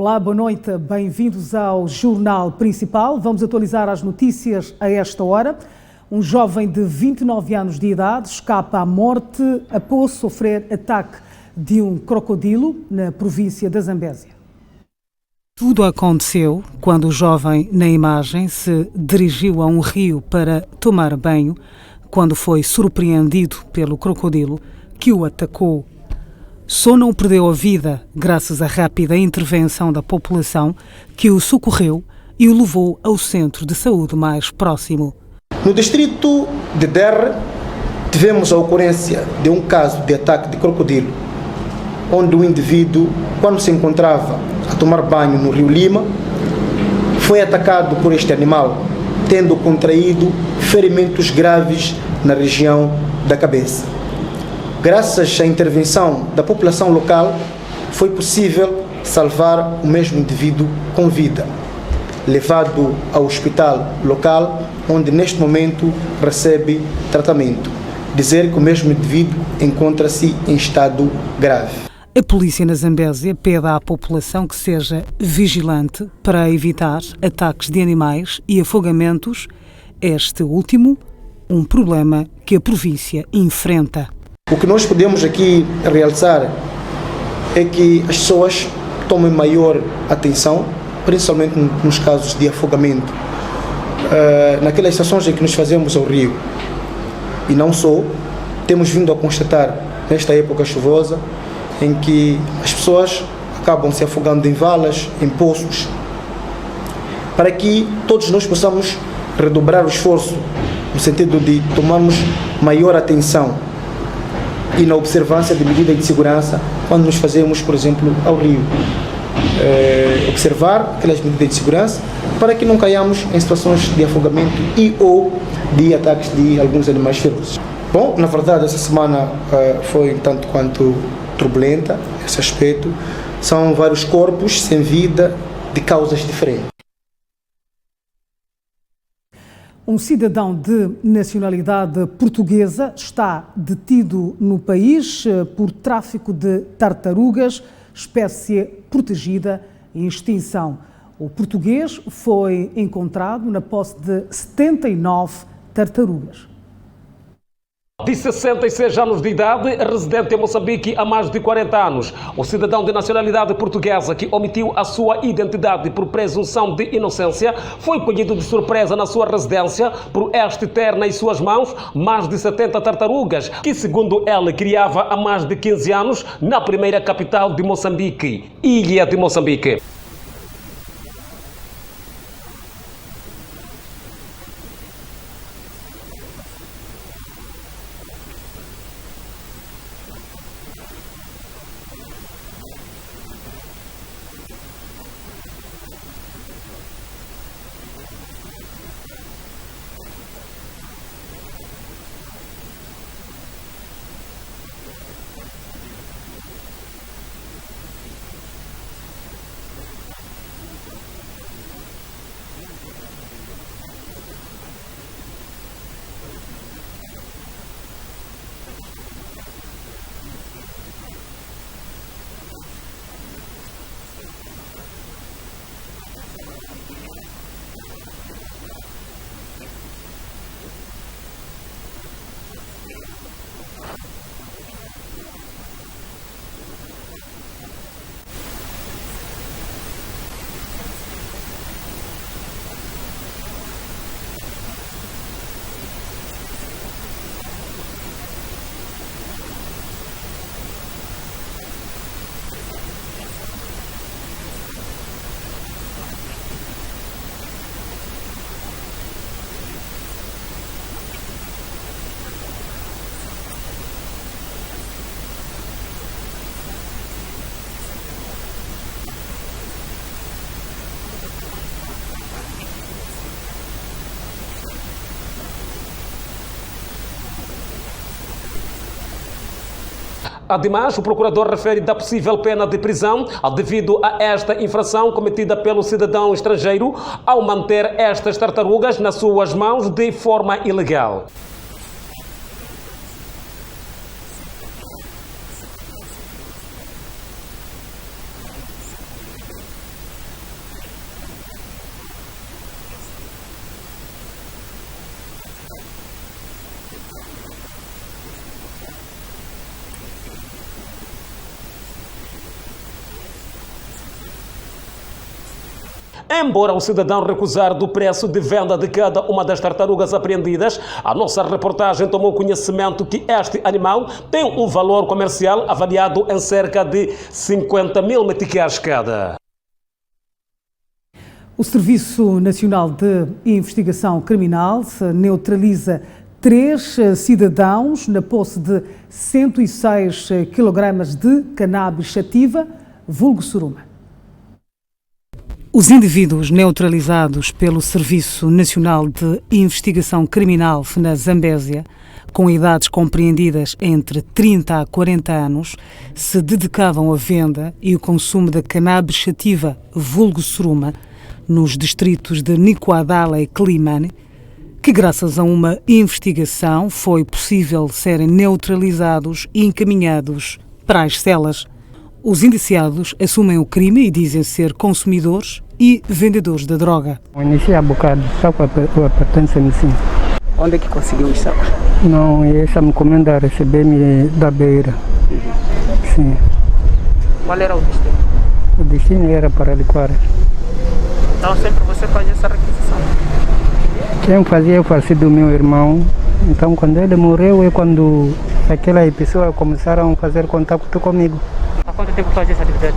Olá, boa noite, bem-vindos ao Jornal Principal. Vamos atualizar as notícias a esta hora. Um jovem de 29 anos de idade escapa à morte após sofrer ataque de um crocodilo na província da Zambésia. Tudo aconteceu quando o jovem, na imagem, se dirigiu a um rio para tomar banho, quando foi surpreendido pelo crocodilo que o atacou. Só não perdeu a vida graças à rápida intervenção da população que o socorreu e o levou ao centro de saúde mais próximo. No distrito de Derre, tivemos a ocorrência de um caso de ataque de crocodilo, onde o indivíduo, quando se encontrava a tomar banho no rio Lima, foi atacado por este animal, tendo contraído ferimentos graves na região da cabeça. Graças à intervenção da população local, foi possível salvar o mesmo indivíduo com vida, levado ao hospital local, onde neste momento recebe tratamento. Dizer que o mesmo indivíduo encontra-se em estado grave. A polícia na Zambésia pede à população que seja vigilante para evitar ataques de animais e afogamentos, este último, um problema que a província enfrenta. O que nós podemos aqui realçar é que as pessoas tomem maior atenção, principalmente nos casos de afogamento, naquelas estações em que nos fazemos ao rio. E não só, temos vindo a constatar nesta época chuvosa, em que as pessoas acabam se afogando em valas, em poços, para que todos nós possamos redobrar o esforço, no sentido de tomarmos maior atenção e na observância de medidas de segurança quando nos fazemos, por exemplo, ao rio. Observar aquelas medidas de segurança para que não caiamos em situações de afogamento e ou de ataques de alguns animais ferozes. Bom, na verdade, essa semana foi tanto quanto turbulenta nesse aspecto. São vários corpos sem vida de causas diferentes. Um cidadão de nacionalidade portuguesa está detido no país por tráfico de tartarugas, espécie protegida em extinção. O português foi encontrado na posse de 79 tartarugas. De 66 anos de idade, residente em Moçambique há mais de 40 anos, o cidadão de nacionalidade portuguesa que omitiu a sua identidade por presunção de inocência foi colhido de surpresa na sua residência por este ter nas suas mãos mais de 70 tartarugas, que segundo ele criava há mais de 15 anos na primeira capital de Moçambique, Ilha de Moçambique. Ademais, o procurador refere da possível pena de prisão devido a esta infração cometida pelo cidadão estrangeiro ao manter estas tartarugas nas suas mãos de forma ilegal. Embora o cidadão recusar do preço de venda de cada uma das tartarugas apreendidas, a nossa reportagem tomou conhecimento que este animal tem um valor comercial avaliado em cerca de 50 mil meticais cada. O Serviço Nacional de Investigação Criminal neutraliza 3 cidadãos na posse de 106 kg de cannabis sativa, vulgo suruma. Os indivíduos neutralizados pelo Serviço Nacional de Investigação Criminal na Zambésia, com idades compreendidas entre 30 a 40 anos, se dedicavam à venda e o consumo da cannabis sativa, vulgo suruma, nos distritos de Nicoadala e Climane, que graças a uma investigação foi possível serem neutralizados e encaminhados para as celas. Os indiciados assumem o crime e dizem ser consumidores e vendedores da droga. Iniciei há bocado, só com a pertence-me sim. Onde é que conseguiu isso? Não, essa me encomenda receber-me da beira. Sim. Qual era o destino? O destino era para Liquara. Então sempre você fazia essa requisição? Quem fazia o falecido do meu irmão. Então quando ele morreu é quando aquelas pessoas começaram a fazer contato comigo. Há quanto tempo fazia essa atividade?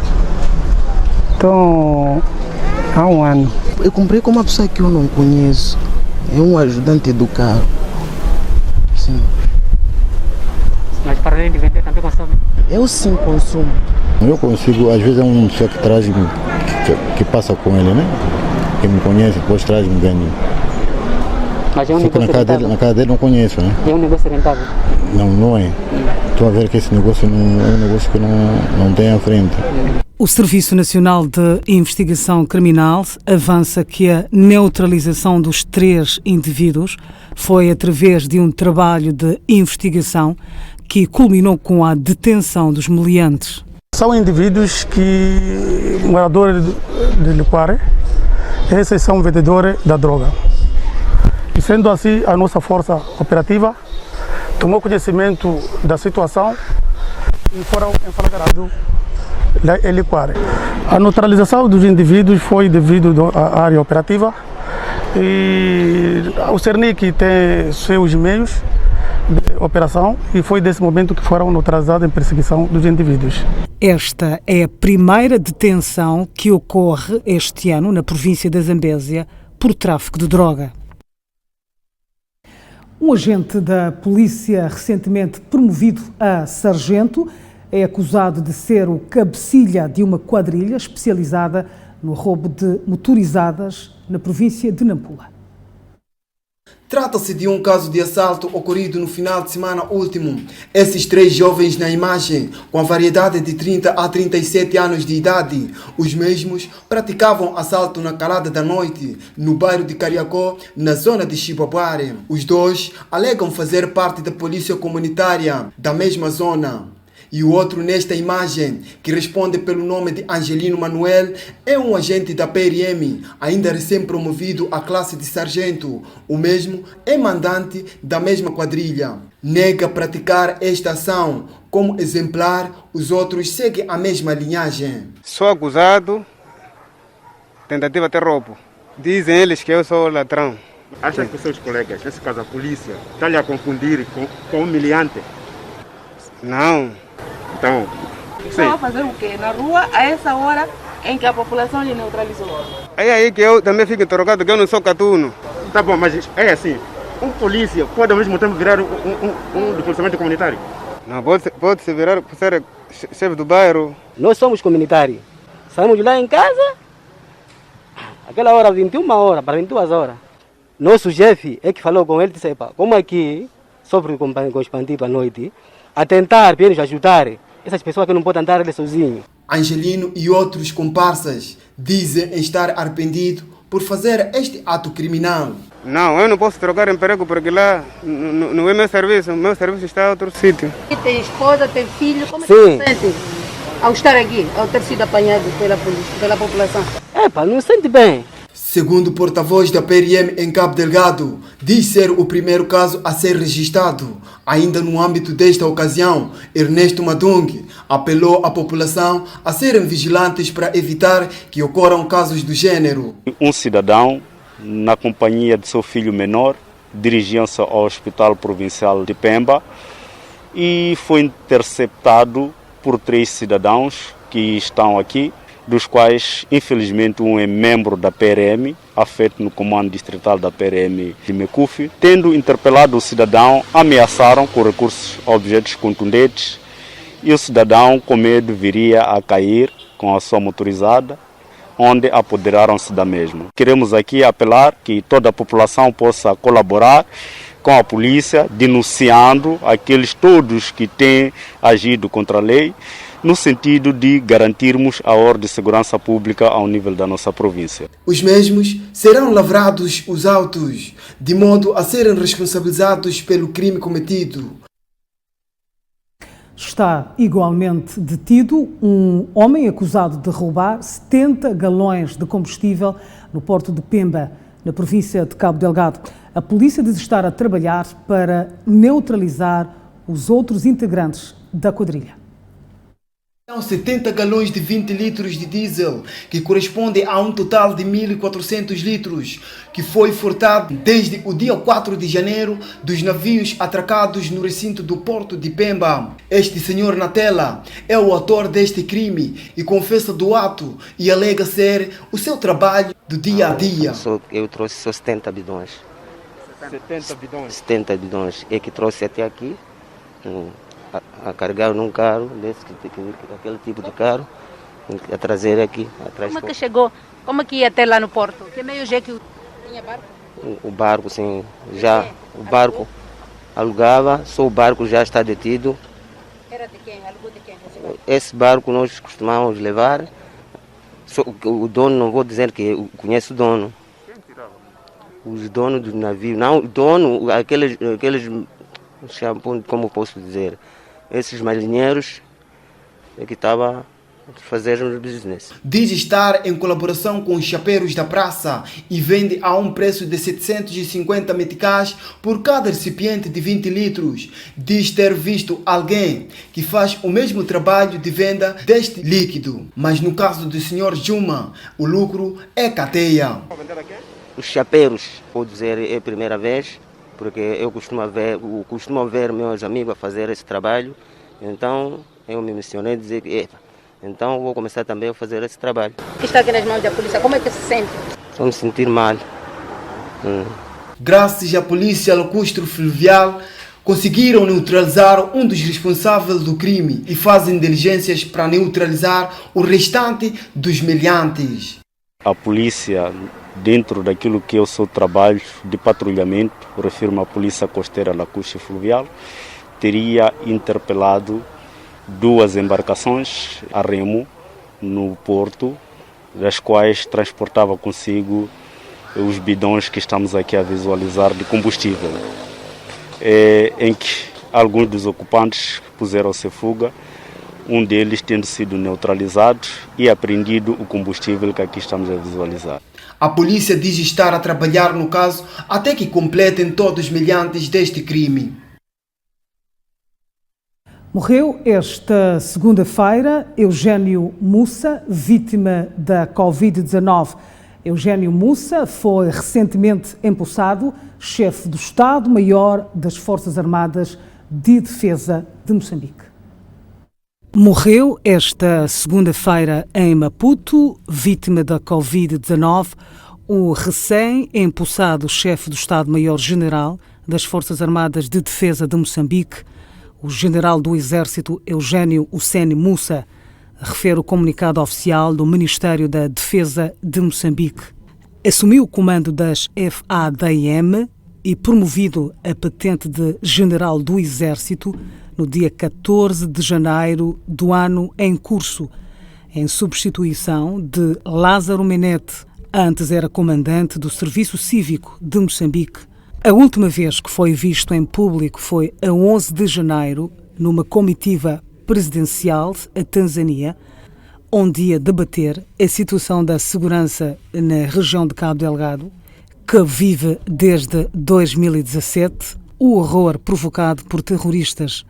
Então, há um ano. Eu comprei com uma pessoa que eu não conheço. É um ajudante do carro. Sim. Mas para além de vender também consome? Eu sim consumo. Eu consigo, às vezes é uma pessoa que traz, que passa com ele, né? Que me conhece, depois traz, me vende. Mas é um negócio rentável? Na casa dele não conheço, né? É um negócio rentável? Não, não é. Estou a ver que esse negócio não, é um negócio que não tem à frente. O Serviço Nacional de Investigação Criminal avança que a neutralização dos 3 indivíduos foi através de um trabalho de investigação que culminou com a detenção dos meliantes. São indivíduos que, moradores de Liquara, esses são vendedores da droga. E sendo assim, a nossa força operativa tomou conhecimento da situação e foram enflagrados em Liquara. A neutralização dos indivíduos foi devido à área operativa e o Cernic tem seus meios de operação e foi desse momento que foram neutralizados em perseguição dos indivíduos. Esta é a primeira detenção que ocorre este ano na província da Zambésia por tráfico de droga. Um agente da polícia recentemente promovido a sargento é acusado de ser o cabecilha de uma quadrilha especializada no roubo de motorizadas na província de Nampula. Trata-se de um caso de assalto ocorrido no final de semana último. Esses 3 jovens na imagem, com a variedade de 30 a 37 anos de idade, os mesmos praticavam assalto na calada da noite, no bairro de Cariacó, na zona de Chibabuare. Os 2 alegam fazer parte da polícia comunitária da mesma zona. E o outro nesta imagem, que responde pelo nome de Angelino Manuel, é um agente da PRM, ainda recém-promovido à classe de sargento. O mesmo é mandante da mesma quadrilha. Nega praticar esta ação como exemplar, os outros seguem a mesma linhagem. Sou acusado, tentativa de roubo. Dizem eles que eu sou ladrão. Acha que os seus colegas, nesse caso a polícia, está lhe a confundir com humilhante? Não. Então, estão a fazer o quê? Na rua, a essa hora em que a população lhe neutralizou? É aí que eu também fico interrogado, que eu não sou catuno. Tá bom, mas é assim, um polícia pode ao mesmo tempo virar um do policiamento comunitário? Não, pode se virar para ser chefe do bairro. Nós somos comunitários. Saímos de lá em casa, aquela hora, 21 horas, para 22 horas. Nosso chefe é que falou com ele, disse, como aqui, sobre com os bandidos à noite, a tentar para eles ajudar essas pessoas que não podem andar ali sozinhos. Angelino e outros comparsas dizem estar arrependidos por fazer este ato criminal. Não, eu não posso trocar emprego porque lá não é meu serviço está em outro sítio. Tem esposa, tem filho, como é que se sente ao estar aqui, ao ter sido apanhado pela polícia, pela população? Não sente bem. Segundo o porta-voz da PRM em Cabo Delgado, diz ser o primeiro caso a ser registrado. Ainda no âmbito desta ocasião, Ernesto Madung apelou à população a serem vigilantes para evitar que ocorram casos do gênero. Um cidadão, na companhia de seu filho menor, dirigiam-se ao Hospital Provincial de Pemba e foi interceptado por 3 cidadãos que estão aqui, dos quais, infelizmente, um é membro da PRM, afeto no comando distrital da PRM de Mecufi. Tendo interpelado o cidadão, ameaçaram com recursos a objetos contundentes e o cidadão, com medo, viria a cair com a sua motorizada, onde apoderaram-se da mesma. Queremos aqui apelar que toda a população possa colaborar com a polícia, denunciando aqueles todos que têm agido contra a lei, no sentido de garantirmos a ordem de segurança pública ao nível da nossa província. Os mesmos serão lavrados os autos, de modo a serem responsabilizados pelo crime cometido. Está igualmente detido um homem acusado de roubar 70 galões de combustível no porto de Pemba, na província de Cabo Delgado. A polícia diz estar a trabalhar para neutralizar os outros integrantes da quadrilha. São 70 galões de 20 litros de diesel, que correspondem a um total de 1.400 litros, que foi furtado desde o dia 4 de janeiro dos navios atracados no recinto do porto de Pemba. Este senhor na tela é o autor deste crime e confessa do ato e alega ser o seu trabalho do dia a dia. Eu trouxe só 70 bidões. 70 bidões? 70 bidões. É que trouxe até aqui. A carregar num carro, aquele tipo de carro, a trazer aqui atrás. Como é que chegou? Como é que ia até lá no porto? Que meio é que tinha barco? O barco, sim, já. O barco alugava, só o barco já está detido. Era de quem? Alugou de quem? Esse barco nós costumávamos levar. O dono, não vou dizer que eu conheço o dono. Quem tirava? Os donos do navio. Não, o dono, aqueles como posso dizer, esses marinheiros é que estavam a fazer o business. Diz estar em colaboração com os chapeiros da praça e vende a um preço de 750 meticais por cada recipiente de 20 litros. Diz ter visto alguém que faz o mesmo trabalho de venda deste líquido. Mas no caso do Sr. Juma, o lucro é cadeia. Os chapeiros, vou dizer, é a primeira vez, porque eu costumo ver meus amigos a fazer esse trabalho, então eu me mencionei a dizer que então vou começar também a fazer esse trabalho. Que está aqui nas mãos da polícia, como é que se sente? Estou me sentir mal. Graças à polícia lacustre fluvial, conseguiram neutralizar um dos responsáveis do crime e fazem diligências para neutralizar o restante dos meliantes. A polícia, dentro daquilo que é o seu trabalho de patrulhamento, refiro-me à Polícia Costeira Lacustre Fluvial, teria interpelado 2 embarcações a remo no porto, das quais transportava consigo os bidões que estamos aqui a visualizar de combustível, em que alguns dos ocupantes puseram-se fuga, um deles tendo sido neutralizado e apreendido o combustível que aqui estamos a visualizar. A polícia diz estar a trabalhar no caso até que completem todos os meliantes deste crime. Morreu esta segunda-feira Eugênio Mussa, vítima da Covid-19. Eugênio Mussa foi recentemente empossado chefe do Estado-Maior das Forças Armadas de Defesa de Moçambique. Morreu esta segunda-feira em Maputo, vítima da Covid-19, o recém-empossado chefe do Estado-Maior-General das Forças Armadas de Defesa de Moçambique, o general do Exército Eugênio Ucene Mussa, refere o comunicado oficial do Ministério da Defesa de Moçambique. Assumiu o comando das FADM e promovido a patente de general do Exército no dia 14 de janeiro do ano em curso, em substituição de Lázaro Menete, antes era comandante do Serviço Cívico de Moçambique. A última vez que foi visto em público foi a 11 de janeiro, numa comitiva presidencial a Tanzânia, onde ia debater a situação da segurança na região de Cabo Delgado, que vive desde 2017 o horror provocado por terroristas.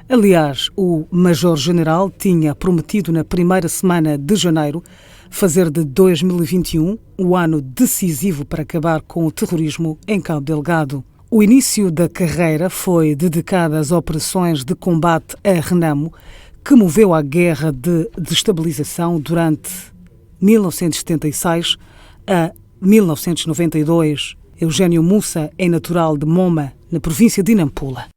Aliás, o Major-General tinha prometido na primeira semana de janeiro fazer de 2021 o ano decisivo para acabar com o terrorismo em Cabo Delgado. O início da carreira foi dedicado às operações de combate a Renamo, que moveu à guerra de destabilização durante 1976 a 1992. Eugênio Mussa é natural de Moma, na província de Nampula.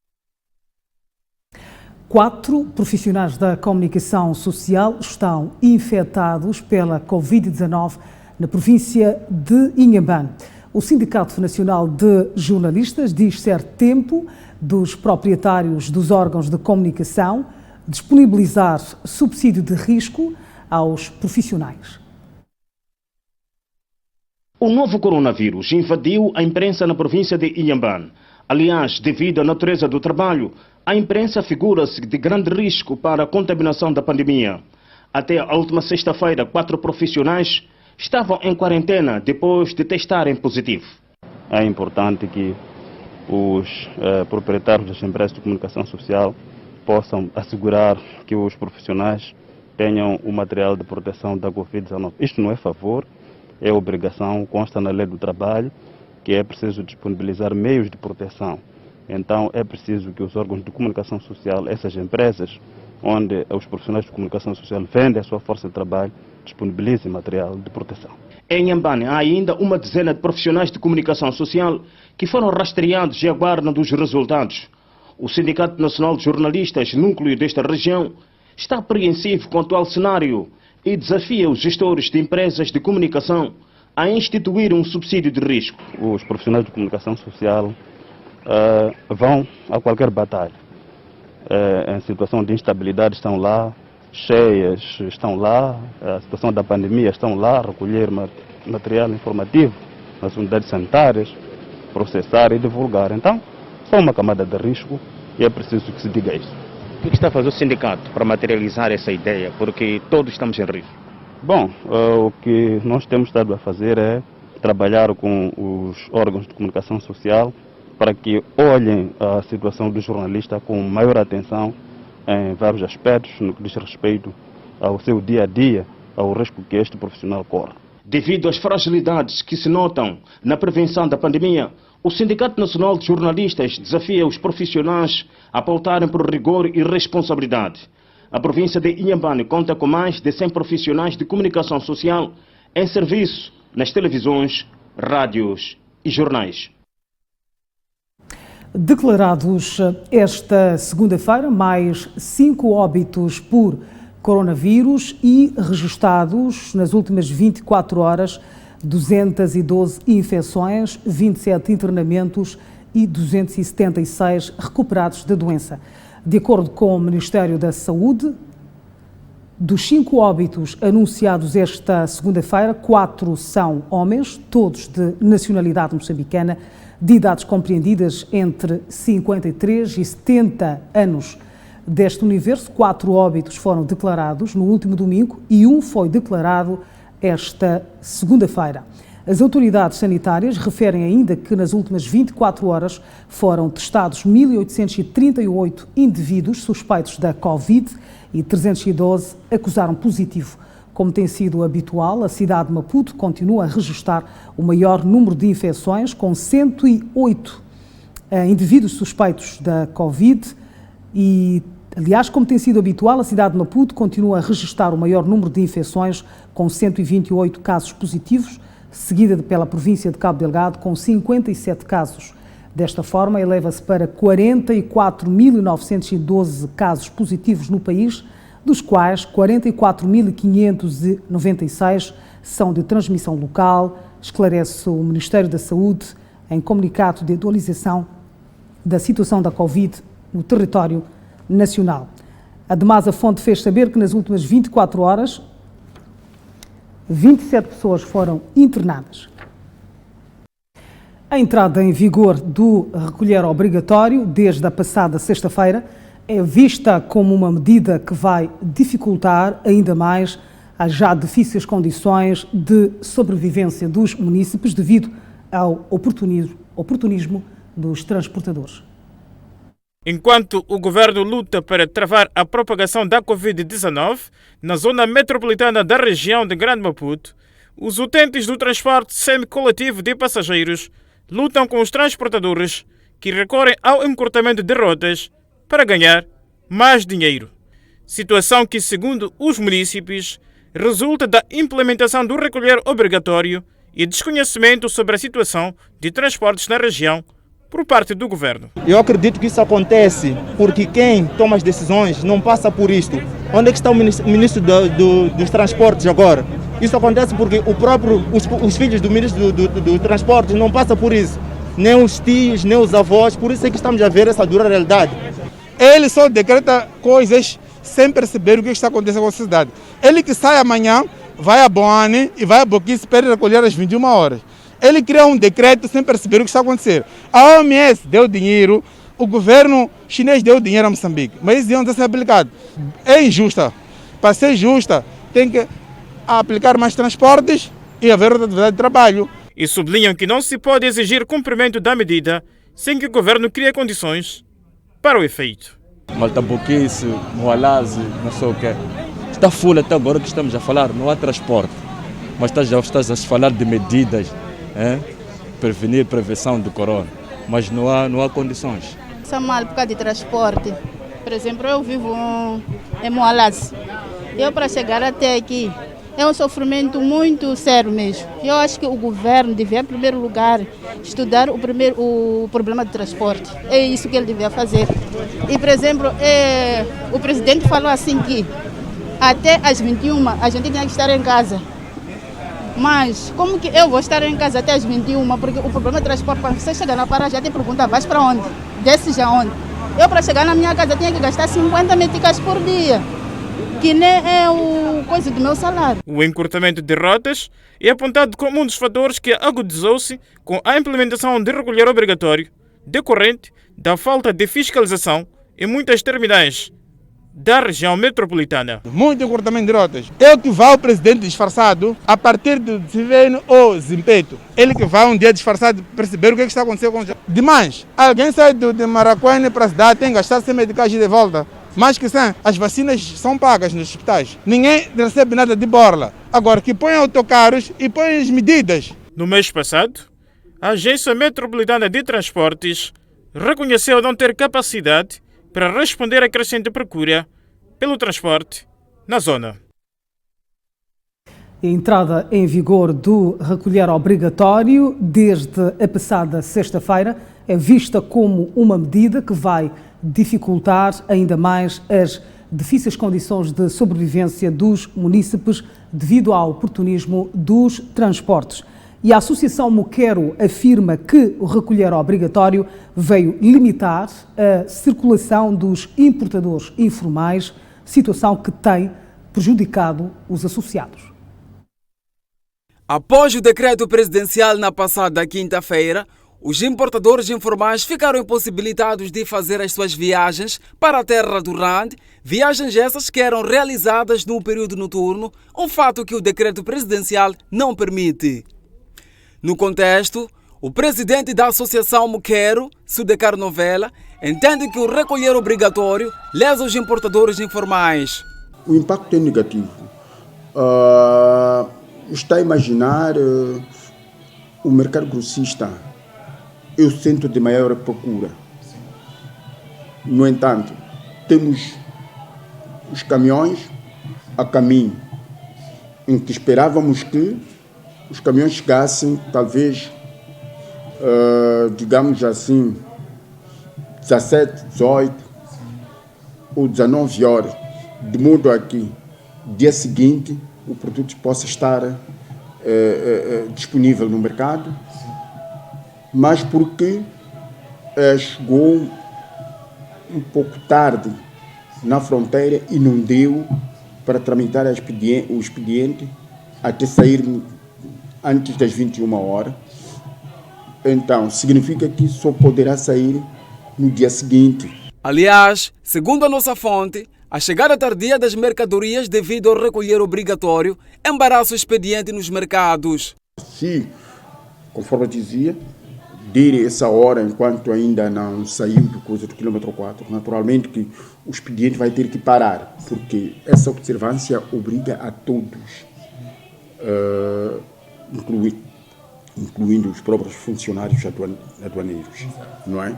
4 profissionais da comunicação social estão infectados pela Covid-19 na província de Inhambane. O Sindicato Nacional de Jornalistas diz ser tempo dos proprietários dos órgãos de comunicação disponibilizar subsídio de risco aos profissionais. O novo coronavírus invadiu a imprensa na província de Inhambane. Aliás, devido à natureza do trabalho, a imprensa figura-se de grande risco para a contaminação da pandemia. Até a última sexta-feira, 4 profissionais estavam em quarentena depois de testarem positivo. É importante que os proprietários das empresas de comunicação social possam assegurar que os profissionais tenham o material de proteção da Covid-19. Isto não é favor, é obrigação, consta na lei do trabalho, que é preciso disponibilizar meios de proteção. Então é preciso que os órgãos de comunicação social, essas empresas onde os profissionais de comunicação social vendem a sua força de trabalho, disponibilizem material de proteção. Em Inhambane há ainda uma dezena de profissionais de comunicação social que foram rastreados e aguardam dos resultados. O Sindicato Nacional de Jornalistas, núcleo desta região, está apreensivo quanto ao cenário e desafia os gestores de empresas de comunicação a instituir um subsídio de risco. Os profissionais de comunicação social vão a qualquer batalha. Em situação de instabilidade estão lá, cheias estão lá, a situação da pandemia estão lá, recolher material informativo nas unidades sanitárias, processar e divulgar. Então, são uma camada de risco e é preciso que se diga isso. O que está a fazer o sindicato para materializar essa ideia? Porque todos estamos em risco. Bom, o que nós temos estado a fazer é trabalhar com os órgãos de comunicação social para que olhem a situação do jornalista com maior atenção em vários aspectos, no que diz respeito ao seu dia a dia, ao risco que este profissional corre. Devido às fragilidades que se notam na prevenção da pandemia, o Sindicato Nacional de Jornalistas desafia os profissionais a pautarem por rigor e responsabilidade. A província de Inhambane conta com mais de 100 profissionais de comunicação social em serviço nas televisões, rádios e jornais. Declarados esta segunda-feira mais 5 óbitos por coronavírus e registados nas últimas 24 horas 212 infecções, 27 internamentos e 276 recuperados da doença. De acordo com o Ministério da Saúde, dos 5 óbitos anunciados esta segunda-feira, 4 são homens, todos de nacionalidade moçambicana, de idades compreendidas entre 53 e 70 anos. Deste universo, 4 óbitos foram declarados no último domingo e 1 foi declarado esta segunda-feira. As autoridades sanitárias referem ainda que nas últimas 24 horas foram testados 1.838 indivíduos suspeitos da Covid e 312 acusaram positivo. Como tem sido habitual, a cidade de Maputo continua a registrar o maior número de infecções, com 108 indivíduos suspeitos da Covid e, aliás, como tem sido habitual, a cidade de Maputo continua a registrar o maior número de infecções, com 128 casos positivos, seguida pela província de Cabo Delgado, com 57 casos. Desta forma, eleva-se para 44.912 casos positivos no país, dos quais 44.596 são de transmissão local, esclarece o Ministério da Saúde em comunicado de atualização da situação da Covid no território nacional. Ademais, a fonte fez saber que nas últimas 24 horas 27 pessoas foram internadas. A entrada em vigor do recolher obrigatório desde a passada sexta-feira é vista como uma medida que vai dificultar ainda mais as já difíceis condições de sobrevivência dos munícipes devido ao oportunismo dos transportadores. Enquanto o governo luta para travar a propagação da Covid-19 na zona metropolitana da região de Grande Maputo, os utentes do transporte semi-coletivo de passageiros lutam com os transportadores que recorrem ao encurtamento de rotas para ganhar mais dinheiro. Situação que, segundo os munícipes, resulta da implementação do recolher obrigatório e desconhecimento sobre a situação de transportes na região por parte do governo. Eu acredito que isso acontece porque quem toma as decisões não passa por isto. Onde é que está o ministro dos transportes agora? Isso acontece porque os filhos do ministro do transporte não passam por isso. Nem os tios, nem os avós, por isso é que estamos a ver essa dura realidade. Ele só decreta coisas sem perceber o que está acontecendo com a sociedade. Ele que sai amanhã, vai a Boane e vai a Boquice para recolher às 21 horas. Ele cria um decreto sem perceber o que está acontecendo. A OMS deu dinheiro, o governo chinês deu dinheiro a Moçambique, mas isso não está sendo aplicado. É injusta. Para ser justa, tem que aplicar mais transportes e haver outra atividade de trabalho. E sublinham que não se pode exigir cumprimento da medida sem que o governo crie condições para o efeito. Malta Boquice, Moalaze, não sei o quê. Está full até agora que estamos a falar, não há transporte. Mas já estás a falar de medidas, prevenção do corona. Mas não há condições. Está mal por causa de transporte. Por exemplo, eu vivo em Moalaze. Eu para chegar até aqui é um sofrimento muito sério mesmo. Eu acho que o governo devia, em primeiro lugar, estudar o problema do transporte. É isso que ele devia fazer. E, por exemplo, o presidente falou assim que até às 21 a gente tinha que estar em casa. Mas como que eu vou estar em casa até às 21? Porque o problema do transporte, para você chegar na paragem, já te pergunta, vais para onde? Desce já onde? Eu, para chegar na minha casa, tinha que gastar 50 meticais por dia, que nem é o coisa do meu salário. O encurtamento de rotas é apontado como um dos fatores que agudizou-se com a implementação de recolher obrigatório, decorrente da falta de fiscalização em muitas terminais da região metropolitana. Muito encurtamento de rotas. Eu que vá o presidente disfarçado a partir do CVN ou Zimpeto. Ele que vai um dia disfarçado perceber o que está acontecendo com o... Demais, alguém sai de Maracuene para a cidade, tem que gastar 100 meticais de volta. Mais que 100, as vacinas são pagas nos hospitais. Ninguém recebe nada de borla. Agora que põem autocarros e põem as medidas. No mês passado, a Agência Metropolitana de Transportes reconheceu não ter capacidade para responder à crescente procura pelo transporte na zona. A entrada em vigor do recolher obrigatório desde a passada sexta-feira é vista como uma medida que vai dificultar ainda mais as difíceis condições de sobrevivência dos munícipes devido ao oportunismo dos transportes. E a Associação Moquero afirma que o recolher obrigatório veio limitar a circulação dos importadores informais, situação que tem prejudicado os associados. Após o decreto presidencial na passada quinta-feira, os importadores informais ficaram impossibilitados de fazer as suas viagens para a terra do Rand, viagens essas que eram realizadas no período noturno, um fato que o decreto presidencial não permite. No contexto, o presidente da Associação Moquero, Sudecar Novela, entende que o recolher obrigatório lesa os importadores informais. O impacto é negativo. Está a imaginar o mercado grossista é o centro de maior procura. No entanto, temos os caminhões a caminho, em que esperávamos que os caminhões chegassem, talvez, digamos assim, 17, 18 ou 19 horas, de modo a que, dia seguinte, o produto possa estar disponível no mercado, mas porque chegou um pouco tarde na fronteira e não deu para tramitar o expediente até sair antes das 21 horas. Então, significa que só poderá sair no dia seguinte. Aliás, segundo a nossa fonte, a chegada tardia das mercadorias devido ao recolher obrigatório embaraça o expediente nos mercados. Se, conforme eu dizia, dir essa hora enquanto ainda não saiu do coisa do quilômetro 4. Naturalmente que o expediente vai ter que parar, porque essa observância obriga a todos, incluindo os próprios funcionários aduaneiros, não é?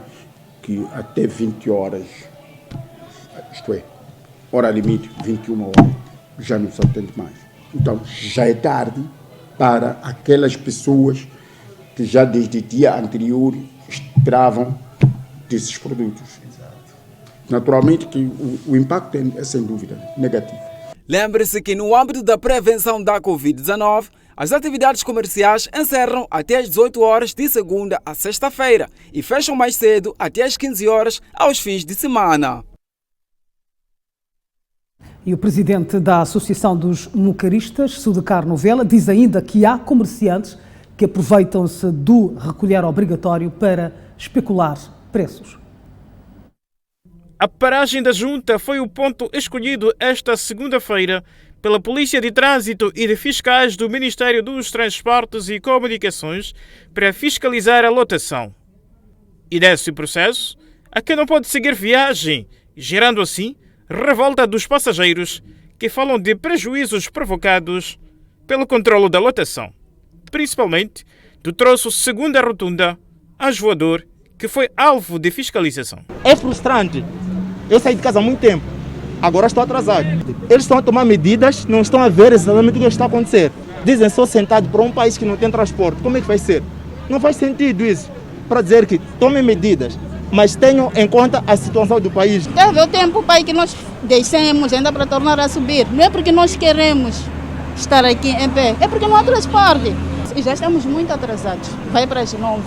Que até 20 horas, isto é, hora limite, 21 horas, já não se atende mais. Então, já é tarde para aquelas pessoas que já desde o dia anterior esperavam desses produtos. Naturalmente que o impacto é, sem dúvida, negativo. Lembre-se que no âmbito da prevenção da Covid-19, as atividades comerciais encerram até às 18 horas de segunda a sexta-feira e fecham mais cedo até às 15 horas aos fins de semana. E o presidente da Associação dos Mucaristas, Sudecar Novela, diz ainda que há comerciantes que aproveitam-se do recolher obrigatório para especular preços. A paragem da Junta foi o ponto escolhido esta segunda-feira pela Polícia de Trânsito e de fiscais do Ministério dos Transportes e Comunicações para fiscalizar a lotação. E nesse processo, a quem não pode seguir viagem, gerando assim revolta dos passageiros que falam de prejuízos provocados pelo controlo da lotação, principalmente do troço segunda rotunda Voador, que foi alvo de fiscalização. É frustrante. Eu saí de casa há muito tempo, agora estou atrasado. Eles estão a tomar medidas, não estão a ver exatamente o que está a acontecer. Dizem só sentado para um país que não tem transporte. Como é que vai ser? Não faz sentido isso. Para dizer que tomem medidas, mas tenham em conta a situação do país. Teve o tempo, pai, que nós deixemos ainda para tornar a subir. Não é porque nós queremos estar aqui em pé, é porque não há transporte. E já estamos muito atrasados. Vai para as 9.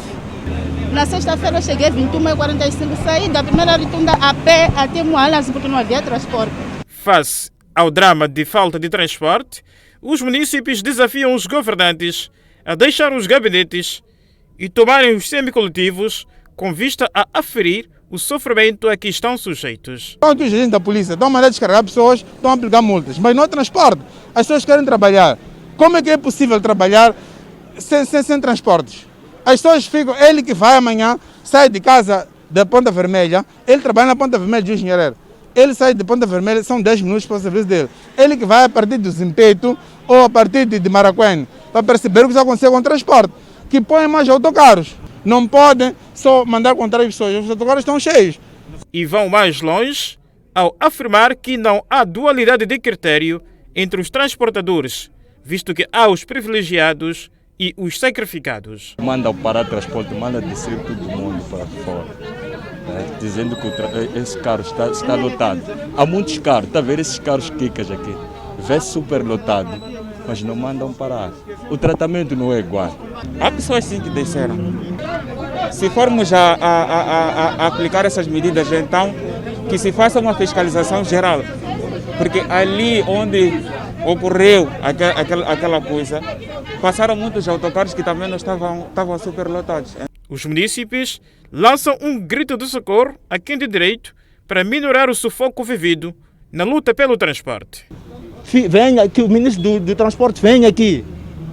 Na sexta-feira eu cheguei às 21h45, saí da primeira rotunda a pé até Moalas porque não havia transporte. Face ao drama de falta de transporte, os municípios desafiam os governantes a deixar os gabinetes e tomarem os semicoletivos com vista a aferir o sofrimento a que estão sujeitos. Quando os agentes da polícia estão a mandar descarregar pessoas, estão a aplicar multas, mas não há transporte. As pessoas querem trabalhar. Como é que é possível trabalhar sem transportes? As pessoas ficam, ele que vai amanhã, sai de casa da Ponta Vermelha, ele trabalha na Ponta Vermelha de Engenheiro. Ele sai de Ponta Vermelha, são 10 minutos para o serviço dele. Ele que vai a partir do Zimpeto ou a partir de Maracuene, para perceber o que está acontecendo com o transporte, que põem mais autocarros. Não podem só mandar contar as pessoas, os autocarros estão cheios. E vão mais longe ao afirmar que não há dualidade de critério entre os transportadores, visto que há os privilegiados e os sacrificados. Manda parar transporte, manda descer todo mundo para fora, né? Dizendo que esse carro está lotado. Há muitos carros, está a ver esses carros quicas aqui, vê super lotado, mas não mandam parar. O tratamento não é igual. Há pessoas sim que desceram. Se formos a aplicar essas medidas, então que se faça uma fiscalização geral, porque ali onde ocorreu aquela coisa, passaram muitos autocarros que também não estavam superlotados. Os municípios lançam um grito de socorro a quem tem direito para minorar o sufoco vivido na luta pelo transporte. Venha, que o ministro do transporte venha aqui,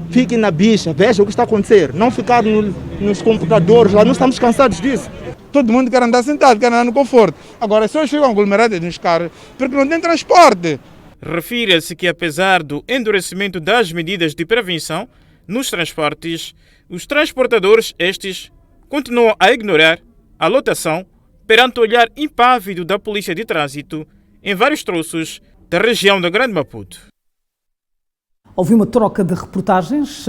fique na bicha, veja o que está a acontecer, não ficar nos computadores, lá não estamos cansados disso. Todo mundo quer andar sentado, quer andar no conforto. Agora as pessoas ficam aglomeradas nos carros porque não tem transporte. Refira-se que, apesar do endurecimento das medidas de prevenção nos transportes, os transportadores continuam a ignorar a lotação perante o olhar impávido da Polícia de Trânsito em vários troços da região da Grande Maputo. Houve uma troca de reportagens.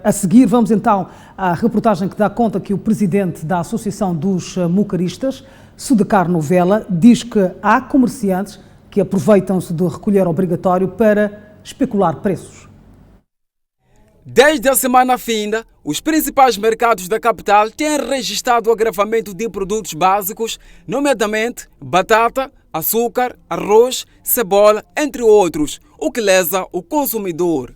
A seguir, vamos então à reportagem que dá conta que o presidente da Associação dos Mucaristas, Sudecar Novela, diz que há comerciantes que aproveitam-se do recolher obrigatório para especular preços. Desde a semana finda, os principais mercados da capital têm registrado o agravamento de produtos básicos, nomeadamente batata, açúcar, arroz, cebola, entre outros, o que lesa o consumidor.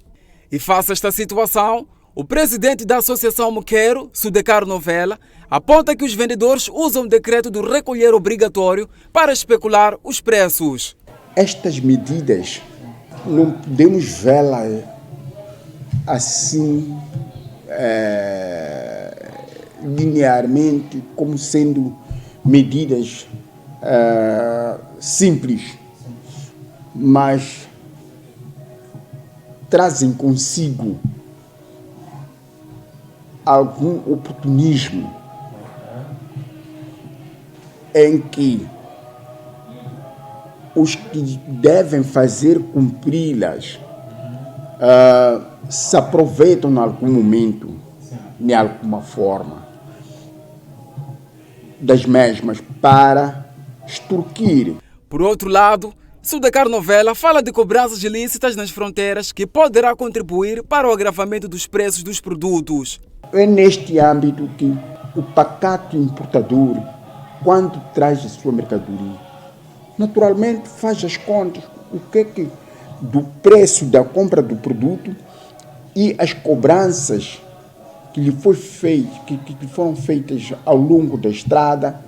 E face a esta situação, o presidente da Associação Muqueiro, Sudecar Novela, aponta que os vendedores usam o decreto do recolher obrigatório para especular os preços. Estas medidas não podemos vê-las assim linearmente como sendo medidas simples, mas trazem consigo algum oportunismo em que os que devem fazer cumpri-las se aproveitam em algum momento, de alguma forma, das mesmas para extorquir. Por outro lado, Sudacar Novela fala de cobranças ilícitas nas fronteiras que poderá contribuir para o agravamento dos preços dos produtos. É neste âmbito que o pacato importador, quando traz a sua mercadoria, naturalmente faz as contas, o que do preço da compra do produto e as cobranças que lhe foram feitas ao longo da estrada,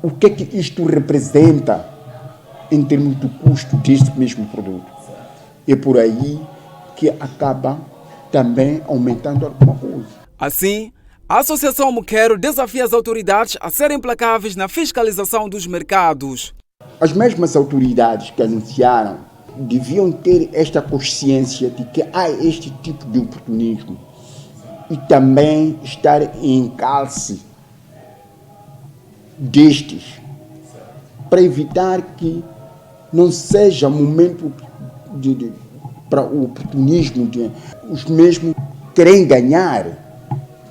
o que isto representa em termos do custo deste mesmo produto. É por aí que acaba também aumentando alguma coisa. Assim, a Associação Muquero desafia as autoridades a serem implacáveis na fiscalização dos mercados. As mesmas autoridades que anunciaram deviam ter esta consciência de que há este tipo de oportunismo e também estar em encalce destes, para evitar que não seja momento para o oportunismo, os mesmos querem ganhar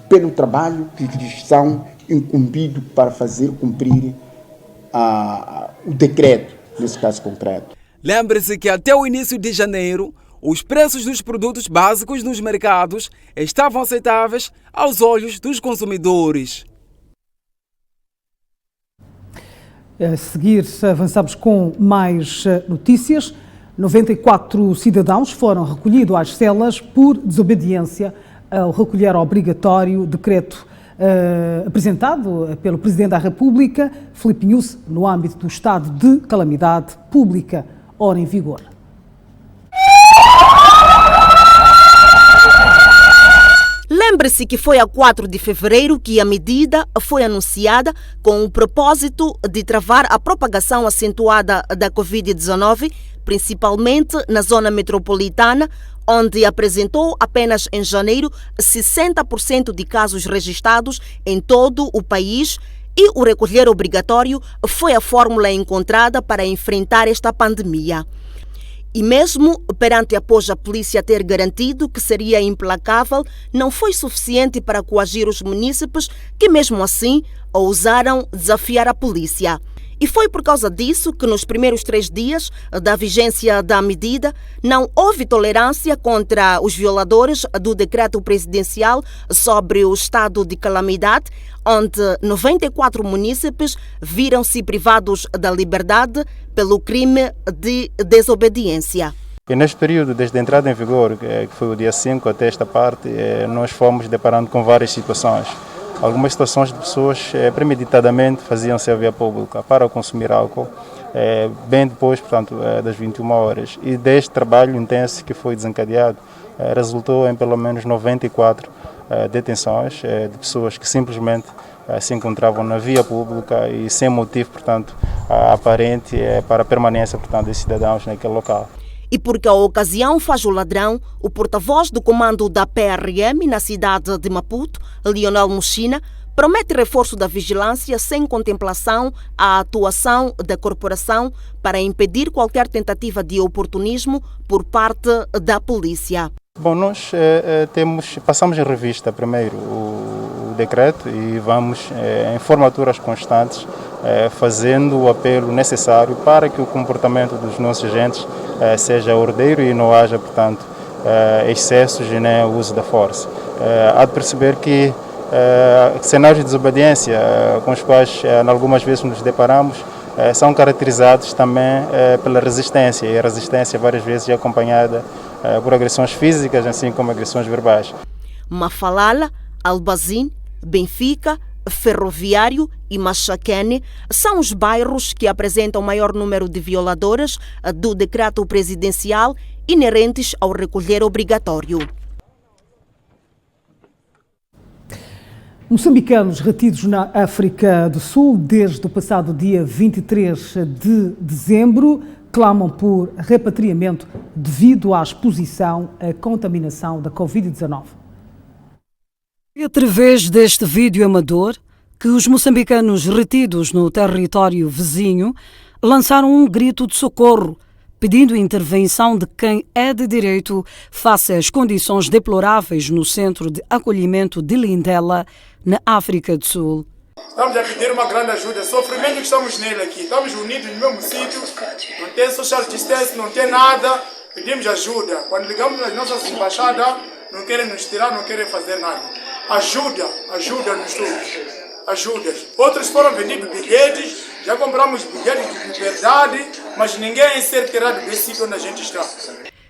pelo trabalho que eles são incumbidos para fazer cumprir o decreto, nesse caso concreto. Lembre-se que até o início de janeiro, os preços dos produtos básicos nos mercados estavam aceitáveis aos olhos dos consumidores. A seguir, avançamos com mais notícias. 94 cidadãos foram recolhidos às celas por desobediência ao recolher obrigatório decreto apresentado pelo Presidente da República, Filipe Nyusi, no âmbito do estado de calamidade pública, ora em vigor. Lembre-se que foi a 4 de fevereiro que a medida foi anunciada com o propósito de travar a propagação acentuada da Covid-19, principalmente na zona metropolitana, onde apresentou apenas em janeiro 60% de casos registrados em todo o país, e o recolher obrigatório foi a fórmula encontrada para enfrentar esta pandemia. E mesmo perante após a polícia ter garantido que seria implacável, não foi suficiente para coagir os munícipes que mesmo assim ousaram desafiar a polícia. E foi por causa disso que nos primeiros 3 dias da vigência da medida não houve tolerância contra os violadores do decreto presidencial sobre o estado de calamidade, onde 94 munícipes viram-se privados da liberdade pelo crime de desobediência. E neste período, desde a entrada em vigor, que foi o dia 5 até esta parte, nós fomos deparando com várias situações. Algumas situações de pessoas premeditadamente faziam-se à via pública para consumir álcool, bem depois, portanto, das 21 horas. E deste trabalho intenso que foi desencadeado, resultou em pelo menos 94 detenções de pessoas que simplesmente se encontravam na via pública e sem motivo, portanto, aparente para a permanência, portanto, dos cidadãos naquele local. E porque a ocasião faz o ladrão, o porta-voz do comando da PRM na cidade de Maputo, Lionel Muchina, promete reforço da vigilância sem contemplação à atuação da corporação para impedir qualquer tentativa de oportunismo por parte da polícia. Bom, nós passamos em revista primeiro o decreto e vamos em formaturas constantes fazendo o apelo necessário para que o comportamento dos nossos agentes seja ordeiro e não haja, portanto, excessos e nem o uso da força. Há de perceber que cenários de desobediência com os quais algumas vezes nos deparamos são caracterizados também pela resistência, e a resistência várias vezes é acompanhada por agressões físicas, assim como agressões verbais. Mafalala, Albazin, Benfica, Ferroviário e Machaquene são os bairros que apresentam o maior número de violadores do decreto presidencial inerentes ao recolher obrigatório. Moçambicanos retidos na África do Sul desde o passado dia 23 de dezembro clamam por repatriamento devido à exposição à contaminação da Covid-19. É através deste vídeo amador que os moçambicanos retidos no território vizinho lançaram um grito de socorro, pedindo a intervenção de quem é de direito face às condições deploráveis no centro de acolhimento de Lindela, na África do Sul. Estamos a pedir uma grande ajuda. O sofrimento que estamos nele aqui. Estamos unidos no mesmo sítio, não tem social distance, não tem nada. Pedimos ajuda. Quando ligamos nas nossas embaixadas, não querem nos tirar, não querem fazer nada. Ajuda-nos todos. Ajuda. Outros foram vendidos bilhetes, já compramos bilhetes de liberdade, mas ninguém é ser tirado desse sítio onde a gente está.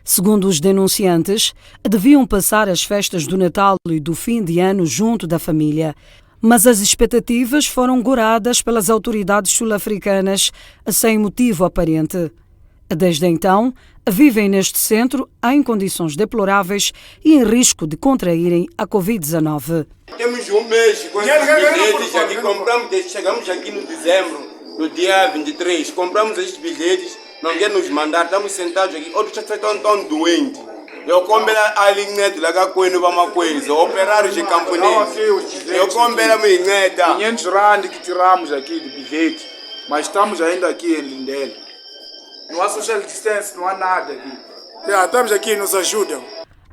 Segundo os denunciantes, deviam passar as festas do Natal e do fim de ano junto da família, mas as expectativas foram goradas pelas autoridades sul-africanas sem motivo aparente. Desde então, vivem neste centro em condições deploráveis e em risco de contraírem a Covid-19. Temos um mês com esses bilhetes aqui, compramos, chegamos aqui no dezembro, no dia 23, compramos esses bilhetes, não querem nos mandar, estamos sentados aqui, outros estão tão doentes. Eu comprei a linheta lá com uma coisa, operários de camponês. Eu comprei a linheta. 500 rand que tiramos aqui de bilhete, mas estamos ainda aqui em Lindela. Não há social distance, não há nada aqui. Estamos aqui, nos ajudam.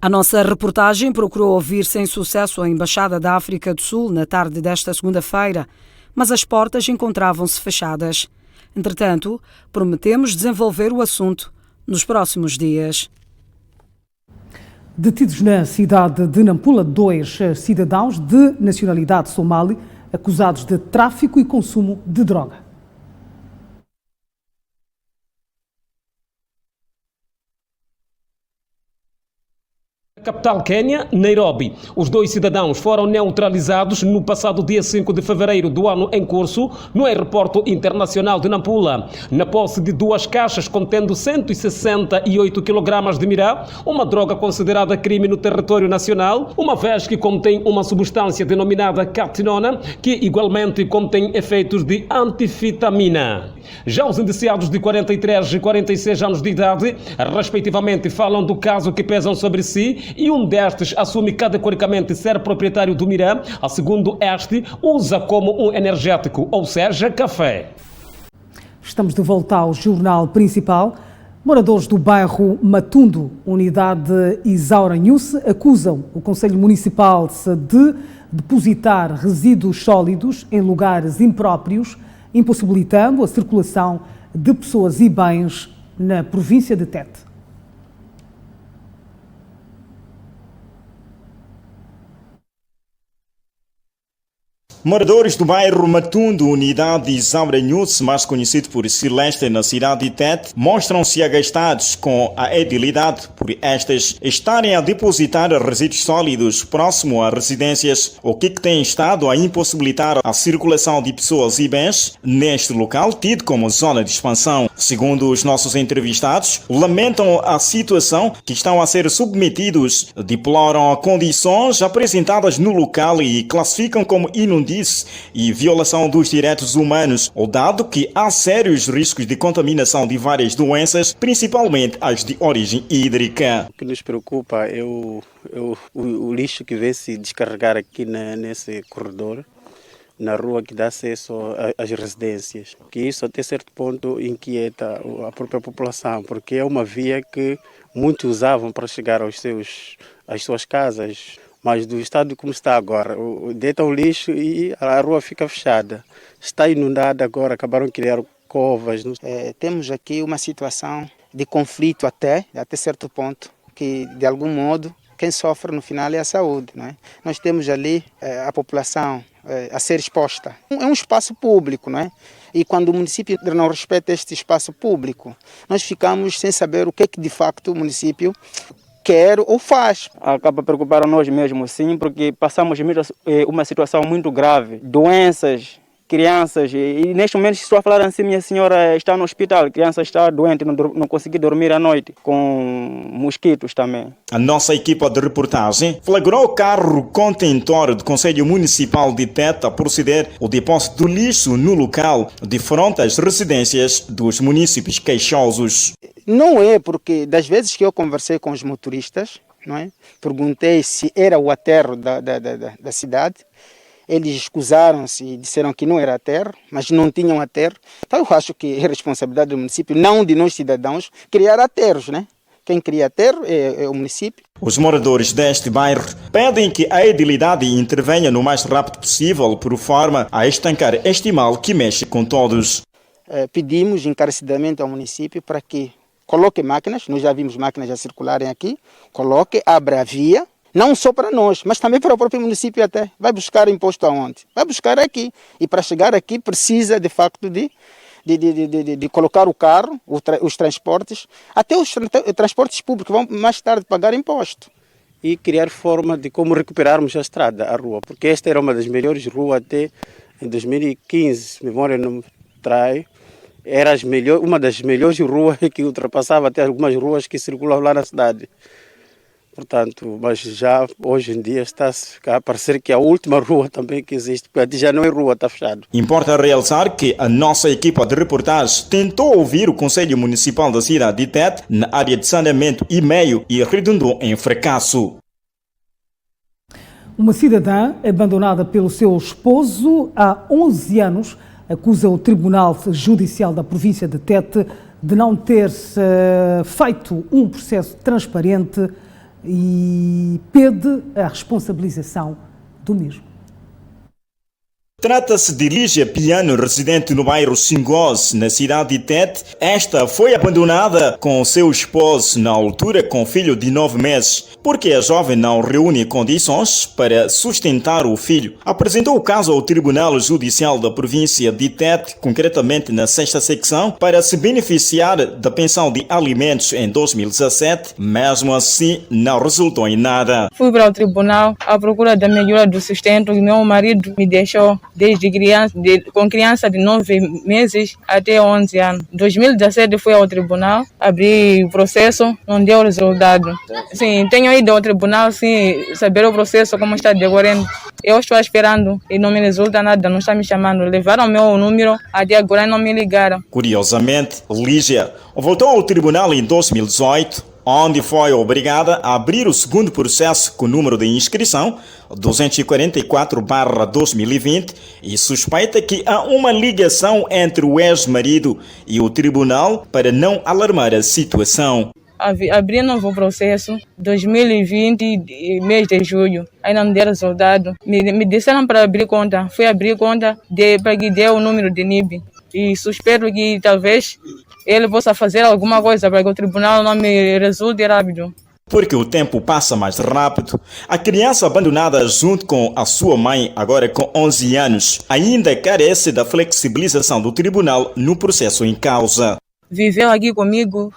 A nossa reportagem procurou ouvir sem sucesso a Embaixada da África do Sul na tarde desta segunda-feira, mas as portas encontravam-se fechadas. Entretanto, prometemos desenvolver o assunto nos próximos dias. Detidos na cidade de Nampula, 2 cidadãos de nacionalidade somali acusados de tráfico e consumo de droga. Capital Quênia, Nairobi. Os 2 cidadãos foram neutralizados no passado dia 5 de fevereiro do ano em curso no aeroporto internacional de Nampula, na posse de 2 caixas contendo 168 kg de mirá, uma droga considerada crime no território nacional, uma vez que contém uma substância denominada catinona, que igualmente contém efeitos de antifetamina. Já os indiciados de 43 e 46 anos de idade, respectivamente, falam do caso que pesam sobre si, e um destes assume categoricamente ser proprietário do mirá, a segundo este usa como um energético, ou seja, café. Estamos de volta ao jornal principal. Moradores do bairro Matundo, unidade Isaura Nhus, acusam o Conselho Municipal de depositar resíduos sólidos em lugares impróprios, impossibilitando a circulação de pessoas e bens na província de Tete. Moradores do bairro Matundo, unidade Isaura Nhus, mais conhecido por Celeste, na cidade de Tete, mostram-se agastados com a edilidade por estas estarem a depositar resíduos sólidos próximo a residências, o que tem estado a impossibilitar a circulação de pessoas e bens neste local, tido como zona de expansão. Segundo os nossos entrevistados, lamentam a situação que estão a ser submetidos, deploram condições apresentadas no local e classificam como inundice e violação dos direitos humanos, dado que há sérios riscos de contaminação de várias doenças, principalmente as de origem hídrica. O que nos preocupa é o lixo que vem se descarregar aqui nesse corredor, na rua que dá acesso às residências. Que isso até certo ponto inquieta a própria população, porque é uma via que muitos usavam para chegar às suas casas. Mas do estado como está agora, deitam lixo e a rua fica fechada. Está inundada agora, acabaram de criar covas. Temos aqui uma situação de conflito até certo ponto, que de algum modo quem sofre no final é a saúde. Não é? Nós temos ali a população a ser exposta. É um espaço público, não é? E quando o município não respeita este espaço público, nós ficamos sem saber o que é que de facto o município quer ou faz. Acaba preocupar a nós mesmos, sim, porque passamos uma situação muito grave. Doenças crianças, e neste momento estou a falar assim, minha senhora está no hospital, a criança está doente, não consegui dormir à noite, com mosquitos também. A nossa equipa de reportagem flagrou o carro contentor do Conselho Municipal de Tete a proceder ao depósito do lixo no local de fronte às residências dos munícipes queixosos. Não é, porque das vezes que eu conversei com os motoristas, não é? Perguntei se era o aterro da cidade. Eles excusaram-se e disseram que não era aterro, mas não tinham aterro. Então eu acho que é responsabilidade do município, não de nós cidadãos, criar aterros, né? Quem cria aterro é o município. Os moradores deste bairro pedem que a edilidade intervenha no mais rápido possível, por forma a estancar este mal que mexe com todos. Pedimos encarecidamente ao município para que coloque máquinas, nós já vimos máquinas a circularem aqui, coloque, abra a via, não só para nós, mas também para o próprio município até. Vai buscar imposto aonde? Vai buscar aqui. E para chegar aqui precisa, de facto, de colocar o carro, os transportes, até os transportes públicos vão mais tarde pagar imposto. E criar forma de como recuperarmos a estrada, a rua, porque esta era uma das melhores ruas até em 2015, se a memória não me trai. Era uma das melhores ruas que ultrapassava até algumas ruas que circulam lá na cidade. Portanto, mas já hoje em dia está a parecer que a última rua também que existe, porque já não é rua, está fechado. Importa realçar que a nossa equipa de reportagem tentou ouvir o Conselho Municipal da cidade de Tete na área de saneamento e meio e redundou em fracasso. Uma cidadã abandonada pelo seu esposo há 11 anos acusa o Tribunal Judicial da província de Tete de não ter feito um processo transparente e pede a responsabilização do mesmo. Trata-se de Lígia Piano, residente no bairro Singose, na cidade de Tete. Esta foi abandonada com seu esposo, na altura com filho de 9 meses, porque a jovem não reúne condições para sustentar o filho. Apresentou o caso ao Tribunal Judicial da província de Tete, concretamente na 6ª secção, para se beneficiar da pensão de alimentos em 2017. Mesmo assim, não resultou em nada. Fui para o tribunal à procura da melhora do sustento e meu marido me deixou desde criança, com criança de 9 meses até 11 anos. Em 2017 fui ao tribunal, abri o processo, não deu resultado. Sim, tenho ido ao tribunal sem saber o processo, como está decorrendo. Eu estou esperando e não me resulta nada, não está me chamando. Levaram meu número, até agora e não me ligaram. Curiosamente, Lígia voltou ao tribunal em 2018, onde foi obrigada a abrir o segundo processo com o número de inscrição 244/2020 e suspeita que há uma ligação entre o ex-marido e o tribunal para não alarmar a situação. Abri novo processo 2020, mês de julho, ainda não deu resultado. Me disseram para abrir conta, fui abrir conta para que dê o número de NIB e suspeito que talvez ele possa fazer alguma coisa para que o tribunal não me resulte rápido. Porque o tempo passa mais rápido, a criança abandonada junto com a sua mãe, agora com 11 anos, ainda carece da flexibilização do tribunal no processo em causa. Viveu aqui comigo,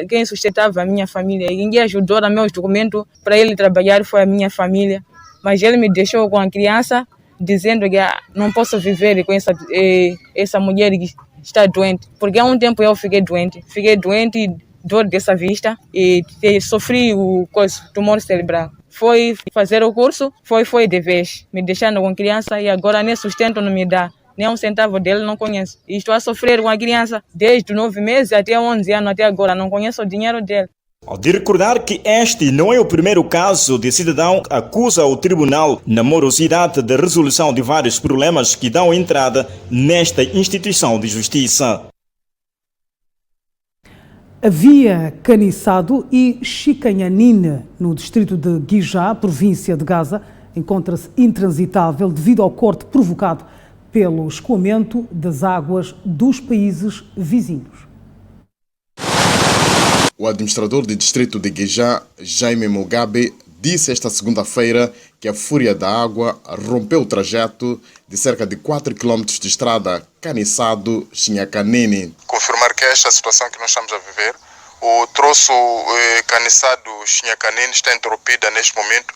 quem sustentava a minha família. E quem ajudou a meus documentos para ele trabalhar foi a minha família. Mas ele me deixou com a criança, dizendo que não posso viver com essa mulher que está doente. Porque há um tempo eu fiquei doente, dor dessa vista e sofri o tumor cerebral. Foi fazer o curso, foi de vez, me deixando com criança e agora nem sustento não me dá. Nem um centavo dele não conheço. E estou a sofrer com a criança desde 9 meses até 11 anos até agora. Não conheço o dinheiro dele. De recordar que este não é o primeiro caso de cidadão que acusa o tribunal na morosidade da resolução de vários problemas que dão entrada nesta instituição de justiça. Havia Caniçado e Chicanhanine, no distrito de Guijá, província de Gaza, encontra-se intransitável devido ao corte provocado pelo escoamento das águas dos países vizinhos. O administrador do distrito de Guijá, Jaime Mugabe, disse esta segunda-feira que a fúria da água rompeu o trajeto de cerca de 4 km de estrada Caniçado-Chinhacanini. Confirmar que esta situação que nós estamos a viver, o troço Caniçado-Chinhacanini está interrompida neste momento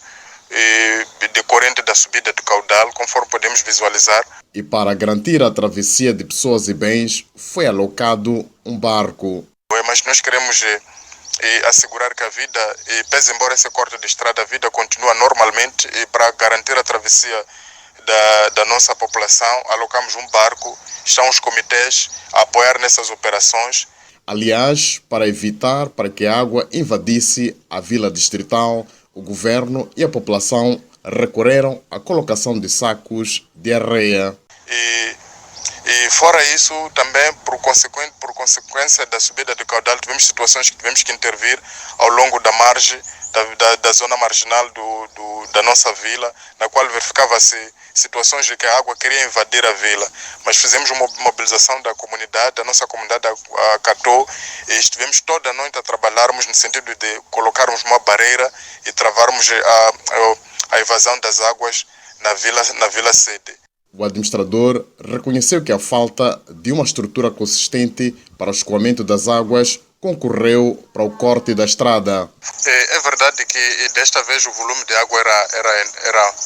decorrente da subida do caudal, conforme podemos visualizar. E para garantir a travessia de pessoas e bens, foi alocado um barco. Mas nós queremos assegurar que a vida, pese embora esse corte de estrada, a vida continua normalmente, e para garantir a travessia da nossa população, alocamos um barco, estão os comitês a apoiar nessas operações. Aliás, para evitar para que a água invadisse a vila distrital, o governo e a população recorreram à colocação de sacos de areia. E fora isso, também por consequência da subida do caudal, tivemos situações que tivemos que intervir ao longo da margem, da zona marginal da nossa vila, na qual verificava-se situações de que a água queria invadir a vila. Mas fizemos uma mobilização da comunidade, a nossa comunidade acatou, e estivemos toda a noite a trabalharmos no sentido de colocarmos uma barreira e travarmos a evasão das águas na vila sede. O administrador reconheceu que a falta de uma estrutura consistente para o escoamento das águas concorreu para o corte da estrada. É verdade que desta vez o volume de água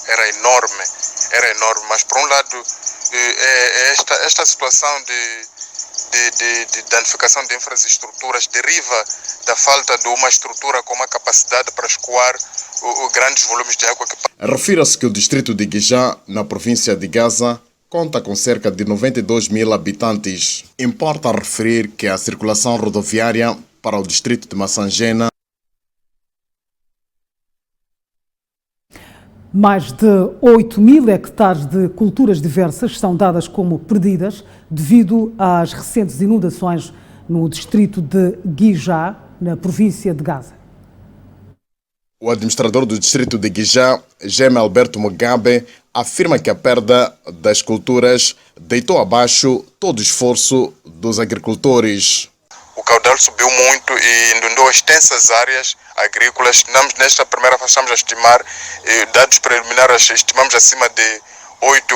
era enorme, mas por um lado esta situação de danificação de infraestruturas deriva da falta de uma estrutura com uma capacidade para escoar grandes volumes de água. Refira-se que o distrito de Guijá, na província de Gaza, conta com cerca de 92 mil habitantes. Importa referir que a circulação rodoviária para o distrito de Massangena mais de 8 mil hectares de culturas diversas são dadas como perdidas devido às recentes inundações no distrito de Guijá, na província de Gaza. O administrador do distrito de Guijá, Jaime Alberto Mugabe, afirma que a perda das culturas deitou abaixo todo o esforço dos agricultores. O caudal subiu muito e inundou extensas áreas agrícolas. Nesta primeira fase estamos a estimar, dados preliminares, estimamos acima de 8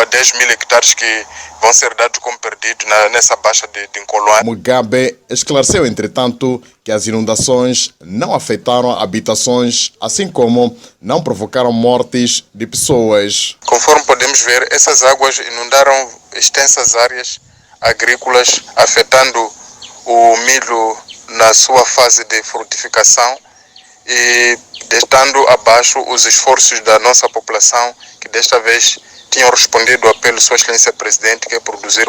a 10 mil hectares que vão ser dados como perdidos nessa baixa de Nkoloane. Mugabe esclareceu, entretanto, que as inundações não afetaram habitações, assim como não provocaram mortes de pessoas. Conforme podemos ver, essas águas inundaram extensas áreas agrícolas, afetando o milho na sua fase de frutificação e deixando abaixo os esforços da nossa população, que desta vez tinham respondido ao apelo de Sua Excelência Presidente, que é produzir.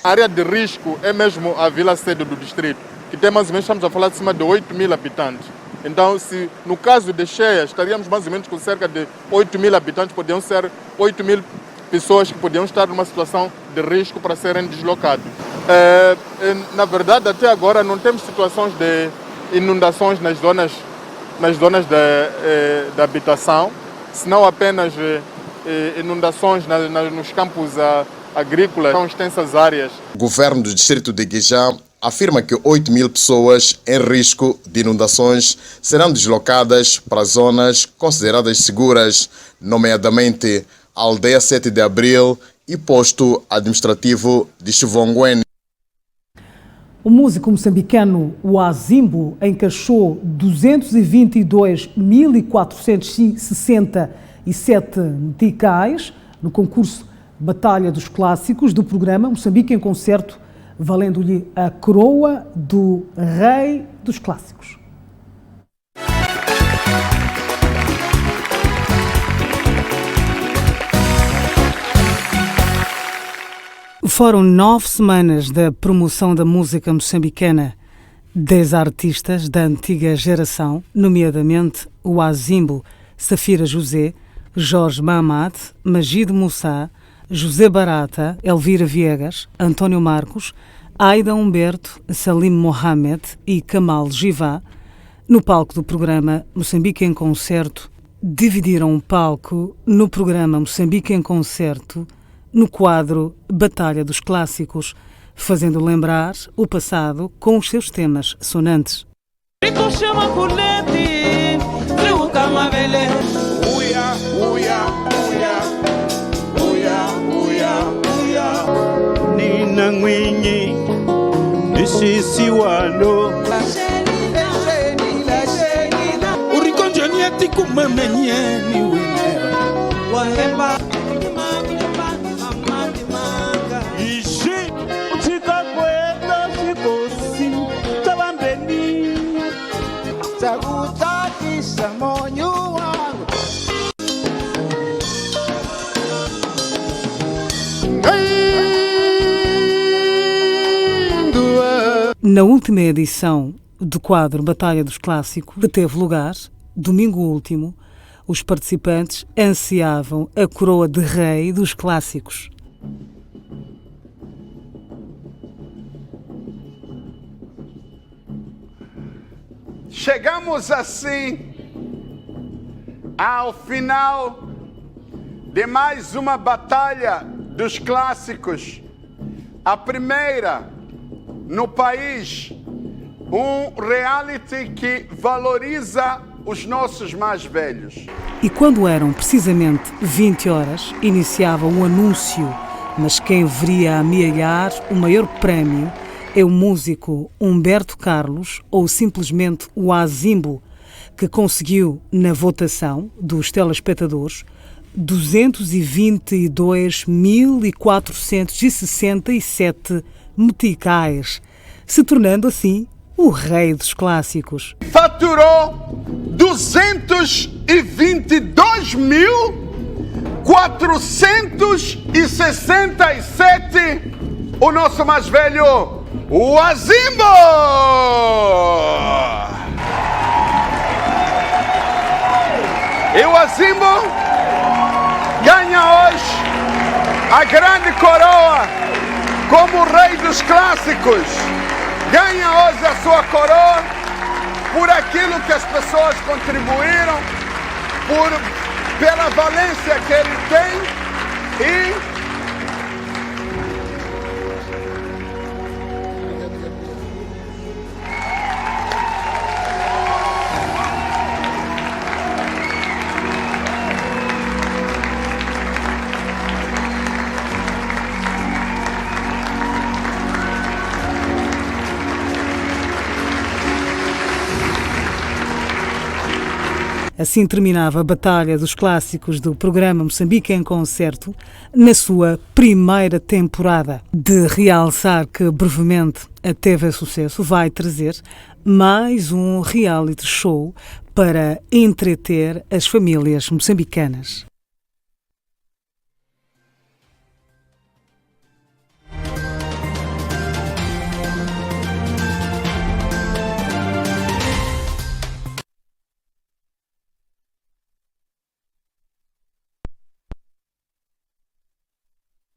A área de risco é mesmo a vila sede do distrito, que tem mais ou menos, estamos a falar de cima de 8 mil habitantes. Então, se no caso de cheias, estaríamos mais ou menos com cerca de 8 mil habitantes, podiam ser 8 mil pessoas que podiam estar numa situação de risco para serem deslocados. Na verdade, até agora não temos situações de inundações nas zonas de habitação, senão apenas inundações nos campos agrícolas, são extensas áreas. O governo do distrito de Guijá afirma que 8 mil pessoas em risco de inundações serão deslocadas para zonas consideradas seguras, nomeadamente a aldeia 7 de Abril e posto administrativo de Chivonguene. O músico moçambicano Wazimbo encaixou 222.467 meticais no concurso Batalha dos Clássicos do programa Moçambique em Concerto, valendo-lhe a coroa do Rei dos Clássicos. Foram 9 semanas da promoção da música moçambicana. 10 artistas da antiga geração, nomeadamente o Wazimbo, Safira José, Jorge Mamad, Magid Moussa, José Barata, Elvira Viegas, António Marcos, Aida Humberto, Salim Mohamed e Kamal Jivá, no palco do programa Moçambique em Concerto, dividiram o palco no programa Moçambique em Concerto, no quadro Batalha dos Clássicos, fazendo lembrar o passado com os seus temas sonantes. Urikonjoniati kumamenye Na última edição do quadro Batalha dos Clássicos, que teve lugar, domingo último, os participantes ansiavam a coroa de rei dos clássicos. Chegamos assim ao final de mais uma batalha dos clássicos, a primeira no país, um reality que valoriza os nossos mais velhos. E quando eram precisamente 20 horas, iniciava um anúncio, mas quem viria a amealhar o maior prémio é o músico Humberto Carlos, ou simplesmente o Azimbo, que conseguiu, na votação dos telespectadores, 222.467 meticais, se tornando assim o rei dos clássicos. Faturou 222.467, o nosso mais velho, o Azimbo! E o Azimbo ganha hoje a grande coroa como rei dos clássicos. Ganha hoje a sua coroa por aquilo que as pessoas contribuíram, pela valência que ele tem e assim terminava a Batalha dos Clássicos do programa Moçambique em Concerto, na sua primeira temporada. De realçar que, brevemente, a TV Sucesso vai trazer mais um reality show para entreter as famílias moçambicanas.